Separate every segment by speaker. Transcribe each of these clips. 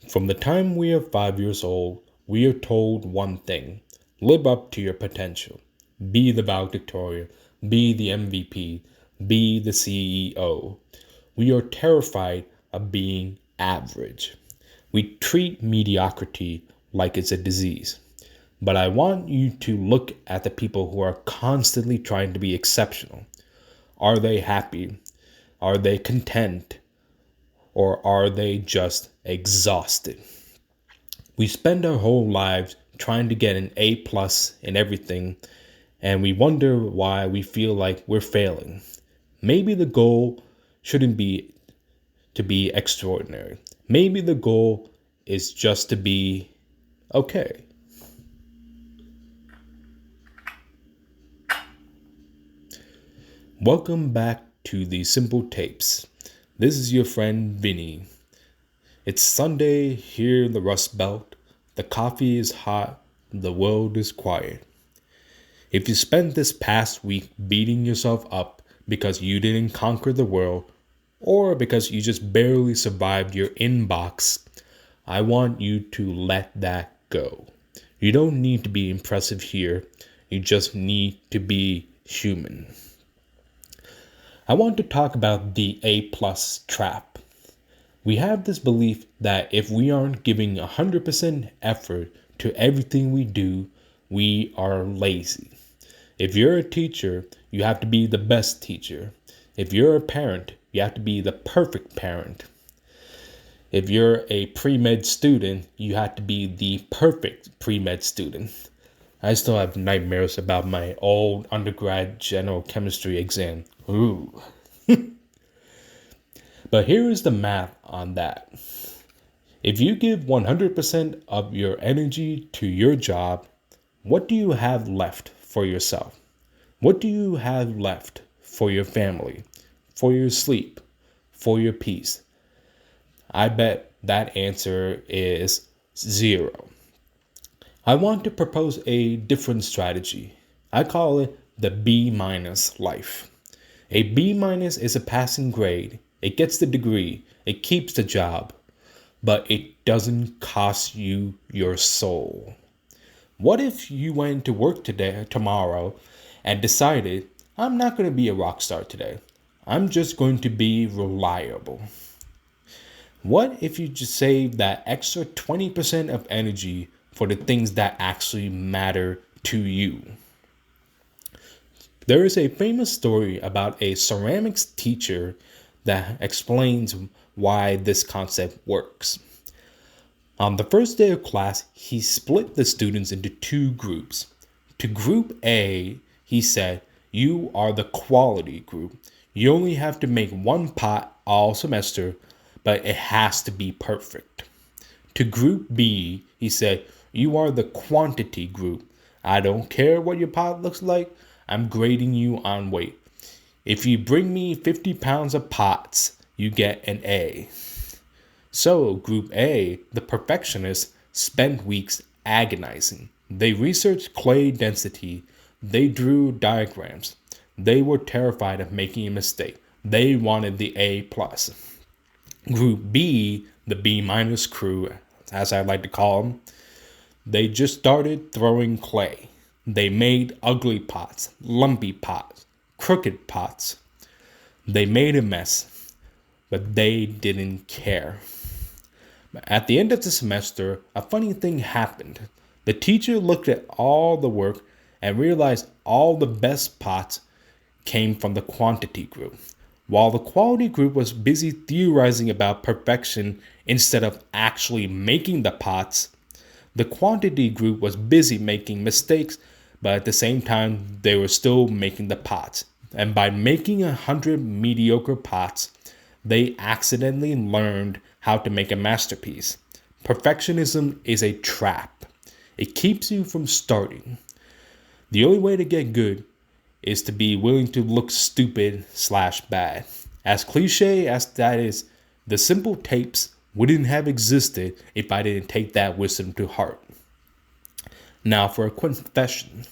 Speaker 1: From the time we are 5 years old, we are told one thing: live up to your potential. Be the valedictorian, be the MVP, be the CEO. We are terrified of being average. We treat mediocrity like it's a disease. But I want you to look at the people who are constantly trying to be exceptional. Are they happy? Are they content? Or are they just exhausted? We spend our whole lives trying to get an A plus in everything, and we wonder why we feel like we're failing. Maybe the goal shouldn't be to be extraordinary. Maybe the goal is just to be okay. Welcome back to the Simple Tapes. This is your friend Vinny. It's Sunday here in the Rust Belt. The coffee is hot. The world is quiet. If you spent this past week beating yourself up because you didn't conquer the world, or because you just barely survived your inbox, I want you to let that go. You don't need to be impressive here. You just need to be human. I want to talk about the A plus trap. We have this belief that if we aren't giving 100% effort to everything we do, we are lazy. If you're a teacher, you have to be the best teacher. If you're a parent, you have to be the perfect parent. If you're a pre-med student, you have to be the perfect pre-med student. I still have nightmares about my old undergrad general chemistry exam. Ooh. But here is the math on that. If you give 100% of your energy to your job, what do you have left for yourself? What do you have left for your family, for your sleep, for your peace? I bet that answer is 0. I want to propose a different strategy. I call it the B minus life. A B minus is a passing grade. It gets the degree. It keeps the job. But it doesn't cost you your soul. What if you went to work tomorrow, and decided, I'm not going to be a rock star today. I'm just going to be reliable. What if you just save that extra 20% of energy for the things that actually matter to you? There is a famous story about a ceramics teacher that explains why this concept works. On the first day of class, he split the students into 2 groups. To group A, he said, you are the quality group. You only have to make 1 pot all semester, but it has to be perfect. To group B, he said, you are the quantity group. I don't care what your pot looks like. I'm grading you on weight. If you bring me 50 pounds of pots, you get an A. So group A, the perfectionists, spent weeks agonizing. They researched clay density. They drew diagrams. They were terrified of making a mistake. They wanted the A plus. Group B, the B minus crew, as I like to call them, they just started throwing clay. They made ugly pots, lumpy pots, crooked pots. They made a mess, but they didn't care. At the end of the semester, a funny thing happened. The teacher looked at all the work and realized all the best pots came from the quantity group, while the quality group was busy theorizing about perfection instead of actually making the pots. The quantity group was busy making mistakes, but at the same time, they were still making the pots. And by making 100 mediocre pots, they accidentally learned how to make a masterpiece. Perfectionism is a trap. It keeps you from starting. The only way to get good is to be willing to look stupid/bad. As cliche as that is, the Simple Tapes wouldn't have existed if I didn't take that wisdom to heart. Now for a confession.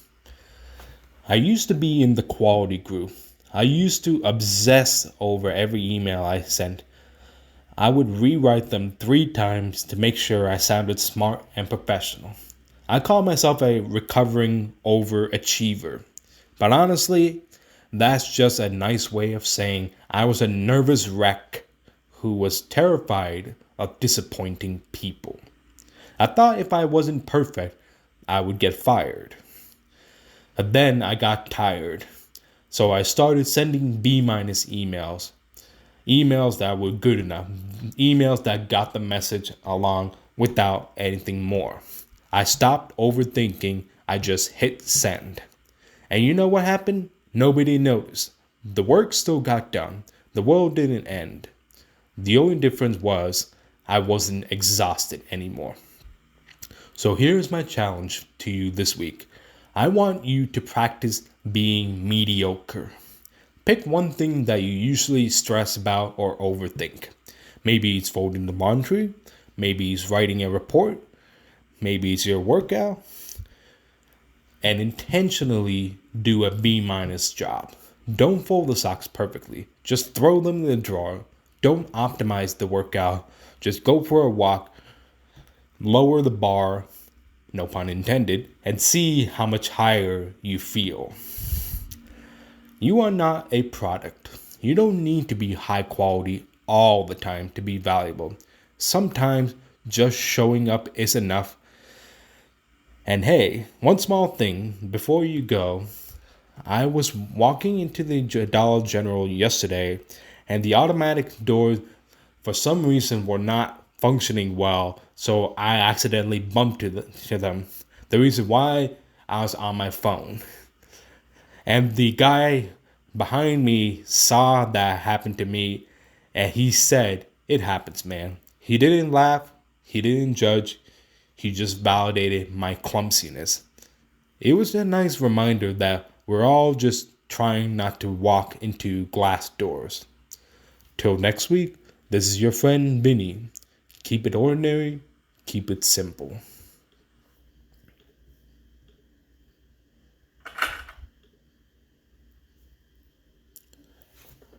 Speaker 1: I used to be in the quality group. I used to obsess over every email I sent. I would rewrite them 3 times to make sure I sounded smart and professional. I call myself a recovering overachiever, but honestly, that's just a nice way of saying I was a nervous wreck who was terrified of disappointing people. I thought if I wasn't perfect, I would get fired. But then I got tired, so I started sending B minus emails. Emails that were good enough, emails that got the message along without anything more. I stopped overthinking, I just hit send. And you know what happened? Nobody noticed. The work still got done. The world didn't end. The only difference was I wasn't exhausted anymore. So here's my challenge to you this week. I want you to practice being mediocre. Pick one thing that you usually stress about or overthink. Maybe it's folding the laundry. Maybe it's writing a report. Maybe it's your workout. And intentionally do a B minus job. Don't fold the socks perfectly. Just throw them in the drawer. Don't optimize the workout. Just go for a walk. Lower the bar, no pun intended, and see how much higher you feel. You are not a product. You don't need to be high quality all the time to be valuable. Sometimes just showing up is enough. And hey, one small thing before you go, I was walking into the Dollar General yesterday and the automatic doors for some reason were not functioning well, so I accidentally bumped to them. The reason why, I was on my phone. And the guy behind me saw that happen to me and he said, "It happens, man." He didn't laugh, he didn't judge, he just validated my clumsiness. It was a nice reminder that we're all just trying not to walk into glass doors. Till next week, this is your friend Vinny. Keep it ordinary, keep it simple.